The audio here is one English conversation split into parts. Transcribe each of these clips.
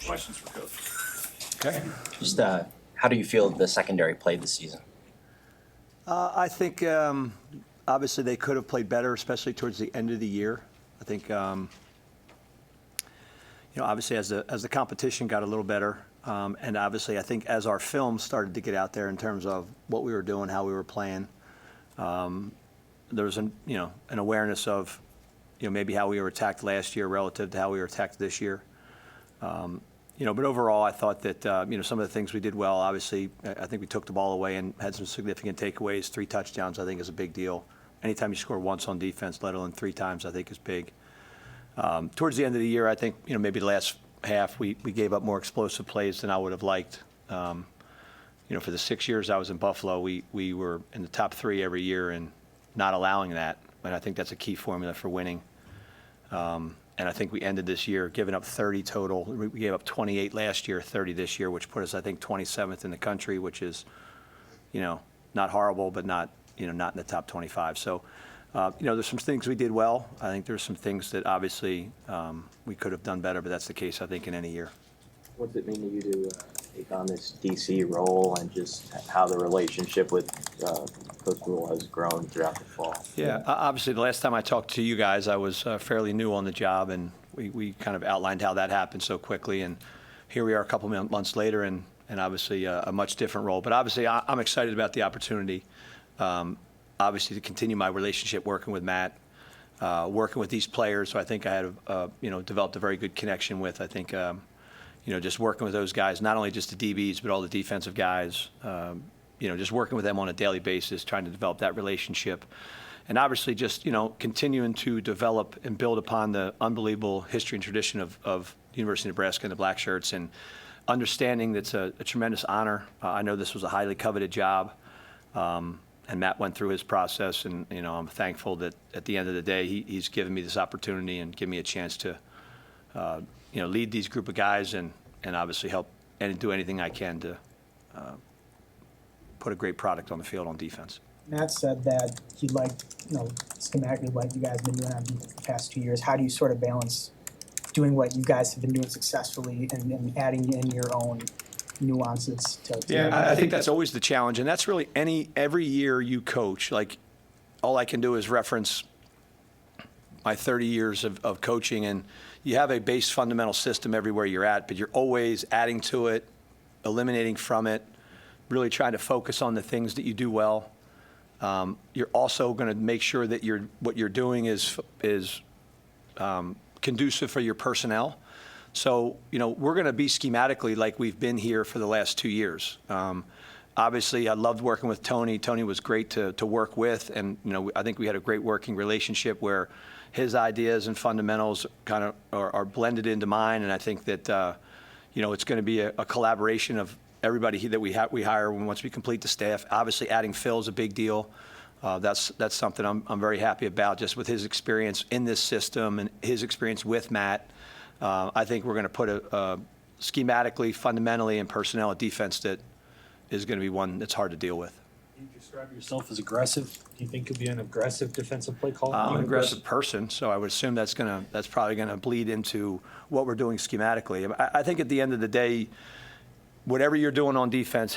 Questions for Coach? Okay. Just how do you feel the secondary played this season? I think obviously they could have played better, especially towards the end of the year. I think obviously as the competition got a little better, and obviously I think as our film started to get out there in terms of what we were doing, how we were playing, there was an awareness of maybe how we were attacked last year relative to how we were attacked this year. But overall, I thought that some of the things we did well. Obviously, I think we took the ball away and had some significant takeaways. 3 touchdowns, I think, is a big deal. Anytime you score once on defense, let alone 3 times, I think is big. Towards the end of the year, I think maybe the last half we gave up more explosive plays than I would have liked. For the 6 years I was in Buffalo, we were in the top 3 every year and not allowing that. And I think that's a key formula for winning. And I think we ended this year giving up 30 total. We gave up 28 last year, 30 this year, which put us, I think, 27th in the country, which is, not horrible, but not in the top 25. So, there's some things we did well. I think there's some things that obviously we could have done better, but that's the case, I think, in any year. What does it mean to you to take on this DC role and just how the relationship with Coach Rule has grown throughout the fall? Yeah, obviously the last time I talked to you guys, I was fairly new on the job, and we kind of outlined how that happened so quickly. And here we are a couple months later, and obviously a much different role. But obviously I'm excited about the opportunity, obviously to continue my relationship working with Matt, working with these players. So I think I had developed a very good connection with. I think just working with those guys, not only just the DBs, but all the defensive guys, just working with them on a daily basis, trying to develop that relationship. And obviously just, continuing to develop and build upon the unbelievable history and tradition of the University of Nebraska and the Black Shirts, and understanding that's a tremendous honor. I know this was a highly coveted job, and Matt went through his process, and, I'm thankful that at the end of the day, he's given me this opportunity and given me a chance to lead these group of guys and obviously help and do anything I can to put a great product on the field on defense. Matt said that he liked, schematically what you guys have been doing on defense the past 2 years. How do you sort of balance doing what you guys have been doing successfully and adding in your own nuances to Yeah, I think that's always the challenge, and that's really every year you coach. Like, all I can do is reference my 30 years of coaching, and you have a base fundamental system everywhere you're at, but you're always adding to it, eliminating from it, really trying to focus on the things that you do well. You're also going to make sure that what you're doing is conducive for your personnel. So, we're going to be schematically like we've been here for the last 2 years. Obviously, I loved working with Tony. Tony was great to work with, and I think we had a great working relationship where his ideas and fundamentals kind of are blended into mine, and I think that it's going to be a collaboration of everybody that we hire once we complete the staff. Obviously, adding Phil is a big deal. That's something I'm very happy about, just with his experience in this system and his experience with Matt. I think we're going to put a schematically, fundamentally, and personnel a defense that is going to be one that's hard to deal with. You describe yourself as aggressive. Do you think you'll be an aggressive defensive play caller? I'm an aggressive person, so I would assume that's probably going to bleed into what we're doing schematically. I think at the end of the day, whatever you're doing on defense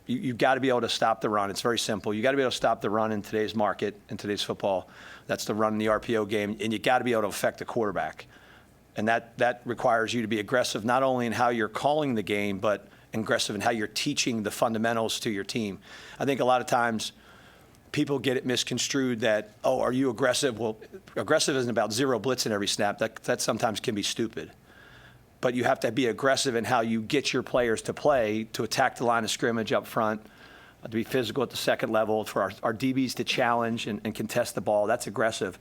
you've got to be able to stop the run. It's very simple. You got to be able to stop the run in today's market, in today's football. That's the run in the RPO game, and you got to be able to affect the quarterback. And that requires you to be aggressive not only in how you're calling the game, but aggressive in how you're teaching the fundamentals to your team. I think a lot of times people get it misconstrued that, are you aggressive? Well, aggressive isn't about zero blitz in every snap. That sometimes can be stupid. But you have to be aggressive in how you get your players to play, to attack the line of scrimmage up front, to be physical at the second level, for our DBs to challenge and contest the ball. That's aggressive.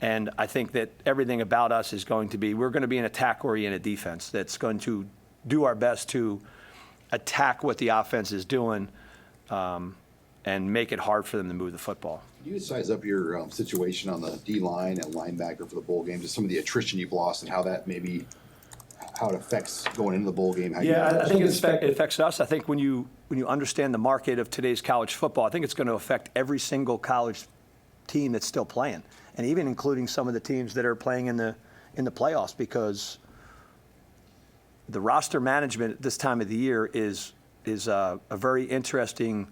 And I think that everything about us is going to be, we're going to be an attack-oriented defense that's going to do our best to attack what the offense is doing and make it hard for them to move the football. Can you size up your situation on the D-line and linebacker for the bowl game, just some of the attrition you've lost and how that maybe how it affects going into the bowl game? I think it affects us. I think when you understand the market of today's college football, I think it's going to affect every single college team that's still playing, and even including some of the teams that are playing in the in the playoffs, because the roster management at this time of the year is a very interesting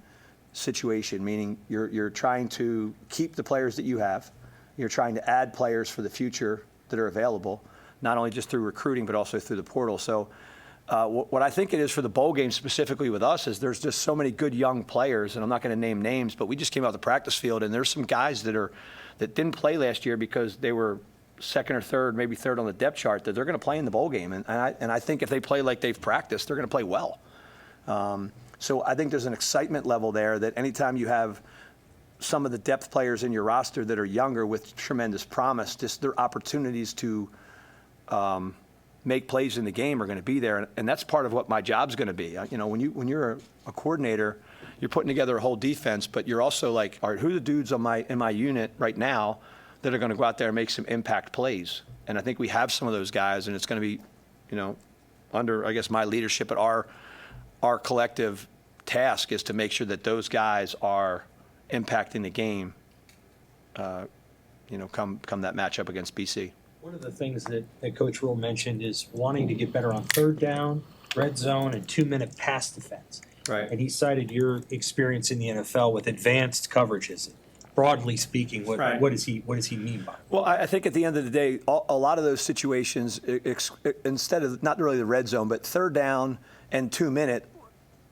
situation, meaning you're trying to keep the players that you have. You're trying to add players for the future that are available, not only just through recruiting, but also through the portal. So what I think it is for the bowl game specifically with us is there's just so many good young players, and I'm not going to name names, but we just came out the practice field, and there's some guys that didn't play last year because they were second or third, maybe third on the depth chart, that they're going to play in the bowl game. And I think if they play like they've practiced, they're going to play well. So I think there's an excitement level there that anytime you have some of the depth players in your roster that are younger with tremendous promise, just their opportunities to make plays in the game are going to be there. And that's part of what my job's going to be. You know, when you're a coordinator, you're putting together a whole defense, but you're also like, all right, who are the dudes in my unit right now that are going to go out there and make some impact plays? And I think we have some of those guys, and it's going to be, you know, under, I guess, my leadership, but our collective task is to make sure that those guys are impacting the game, you know, come that matchup against BC. One of the things that Coach Rule mentioned is wanting to get better on third down, red zone, and 2-minute pass defense. Right. And he cited your experience in the NFL with advanced coverages. Broadly speaking, what does he mean by it? Well, I think at the end of the day, a lot of those situations, instead of not really the red zone, but third down and 2-minute,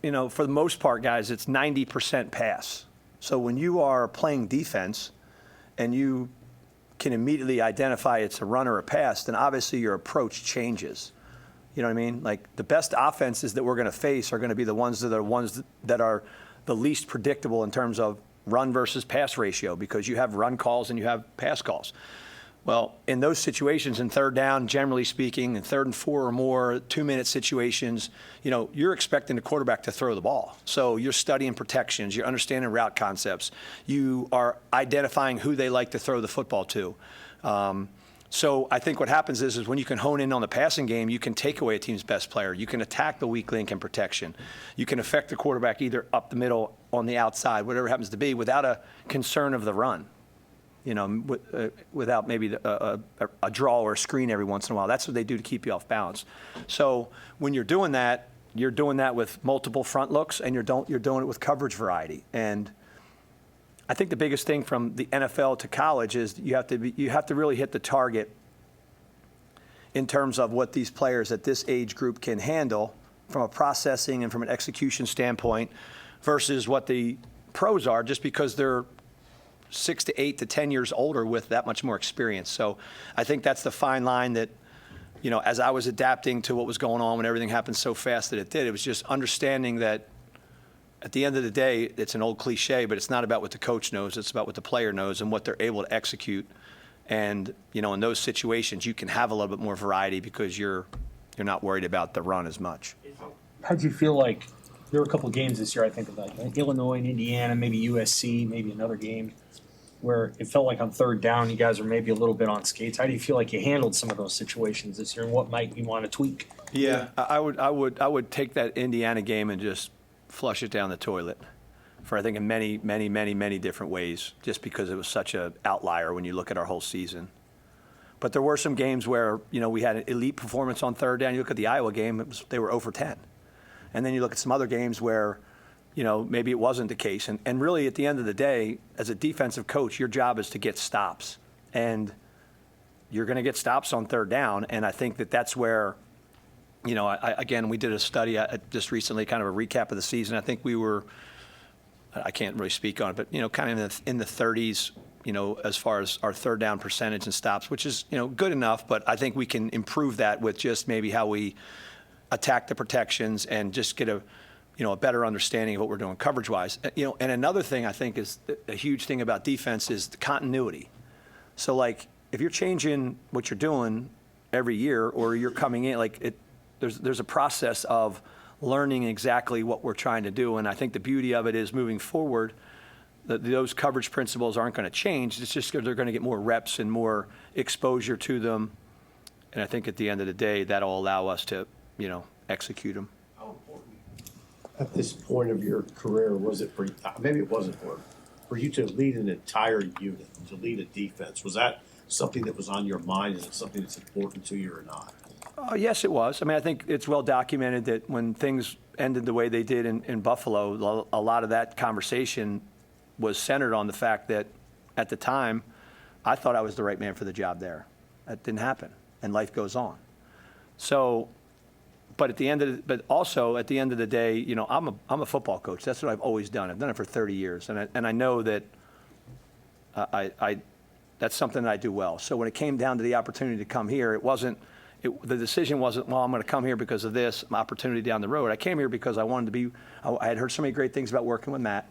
you know, for the most part, guys, it's 90% pass. So when you are playing defense and you can immediately identify it's a run or a pass, then obviously your approach changes. You know what I mean? Like the best offenses that we're going to face are going to be the ones that are the least predictable in terms of run versus pass ratio, because you have run calls and you have pass calls. Well, in those situations, in third down, generally speaking, in 3rd and 4 or more, 2-minute situations, you know, you're expecting the quarterback to throw the ball. So you're studying protections, you're understanding route concepts, you are identifying who they like to throw the football to. So I think what happens is when you can hone in on the passing game, you can take away a team's best player. You can attack the weak link in protection. You can affect the quarterback either up the middle, on the outside, whatever it happens to be, without a concern of the run. You know, without maybe a draw or a screen every once in a while. That's what they do to keep you off balance. So when you're doing that with multiple front looks, and you're doing it with coverage variety. And I think the biggest thing from the NFL to college is you have to really hit the target in terms of what these players at this age group can handle from a processing and from an execution standpoint versus what the pros are, just because they're 6 to 8 to 10 years older with that much more experience. So I think that's the fine line that, you know, as I was adapting to what was going on when everything happened so fast that it was just understanding that at the end of the day, it's an old cliche, but it's not about what the coach knows, it's about what the player knows and what they're able to execute. And, you know, in those situations, you can have a little bit more variety because you're not worried about the run as much. How'd you feel like there were a couple of games this year, I think, of like Illinois and Indiana, maybe USC, maybe another game, where it felt like on third down you guys were maybe a little bit on skates. How do you feel like you handled some of those situations this year, and what might you want to tweak? Yeah, I would take that Indiana game and just flush it down the toilet for, I think, in many different ways, just because it was such an outlier when you look at our whole season. But there were some games where, you know, we had an elite performance on third down. You look at the Iowa game, they were 0 for 10. And then you look at some other games where, you know, maybe it wasn't the case. And really, at the end of the day, as a defensive coach, your job is to get stops. And you're going to get stops on third down. And I think that's where, you know, again, we did a study just recently, kind of a recap of the season. I think we were, I can't really speak on it, but, you know, kind of in the 30s, you know, as far as our third down percentage and stops, which is, you know, good enough. But I think we can improve that with just maybe how we attack the protections and just get a better understanding of what we're doing coverage-wise. You know, and another thing I think is a huge thing about defense is the continuity. So, like, if you're changing what you're doing every year, or you're coming in, like, there's a process of learning exactly what we're trying to do. And I think the beauty of it is moving forward, those coverage principles aren't going to change. It's just they're going to get more reps and more exposure to them. And I think at the end of the day, that'll allow us to, you know, execute them. How important at this point of your career was it for you? Maybe it wasn't for you to lead an entire unit, to lead a defense? Was that something that was on your mind? Is it something that's important to you or not? Yes, it was. I mean, I think it's well documented that when things ended the way they did in Buffalo, a lot of that conversation was centered on the fact that at the time, I thought I was the right man for the job there. That didn't happen, and life goes on. So, but also at the end of the day, you know, I'm a football coach. That's what I've always done. I've done it for 30 years, and I know that that's something that I do well. So when it came down to the opportunity to come here, the decision wasn't, well, I'm going to come here because of this opportunity down the road. I came here because I wanted to be, I had heard so many great things about working with Matt.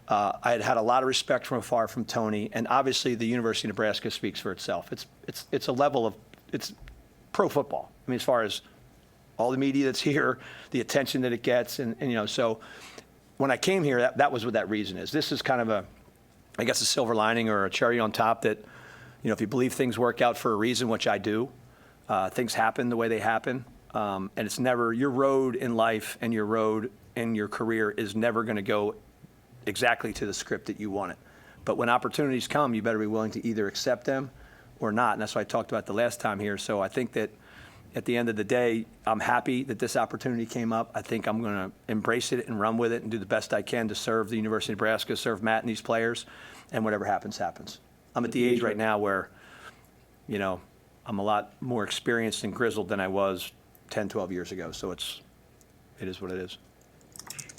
I had had a lot of respect from afar from Tony, and obviously the University of Nebraska speaks for itself. It's a level of, it's pro football. I mean, as far as all the media that's here, the attention that it gets, and you know, so when I came here, that was what that reason is. This is kind of I guess a silver lining or a cherry on top that, you know, if you believe things work out for a reason, which I do, things happen the way they happen. And it's never, your road in life and your road in your career is never going to go exactly to the script that you want it. But when opportunities come, you better be willing to either accept them or not. And that's what I talked about the last time here. So I think that at the end of the day, I'm happy that this opportunity came up. I think I'm going to embrace it and run with it and do the best I can to serve the University of Nebraska, serve Matt and these players, and whatever happens, happens. I'm at the age right now where, you know, I'm a lot more experienced and grizzled than I was 10, 12 years ago. So it is what it is.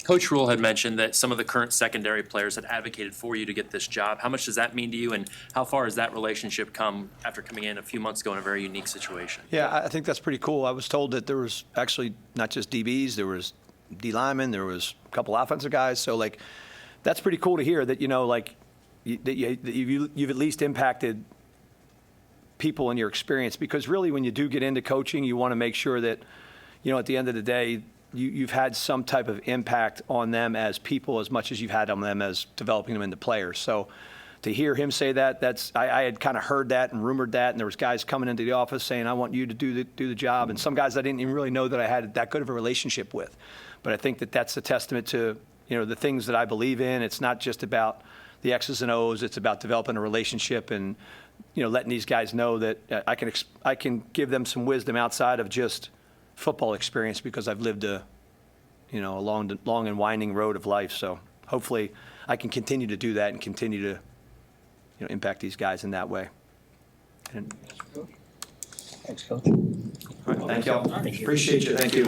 Coach Rule had mentioned that some of the current secondary players had advocated for you to get this job. How much does that mean to you, and how far has that relationship come after coming in a few months ago in a very unique situation? Yeah, I think that's pretty cool. I was told that there was actually not just DBs, there was D linemen, there was a couple offensive guys. So, like, that's pretty cool to hear that, you know, like, that you've at least impacted people in your experience. Because really, when you do get into coaching, you want to make sure that, you know, at the end of the day, you've had some type of impact on them as people as much as you've had on them as developing them into players. So to hear him say that, I had kind of heard that and rumored that, and there was guys coming into the office saying, I want you to do the job, and some guys I didn't even really know that I had that good of a relationship with. But I think that that's a testament to, you know, the things that I believe in. It's not just about the X's and O's. It's about developing a relationship and, you know, letting these guys know that I can give them some wisdom outside of just football experience, because I've lived a long and winding road of life. So hopefully I can continue to do that and continue to, you know, impact these guys in that way. And, Thanks, Coach. all right, thank y'all. Appreciate you. Thank you.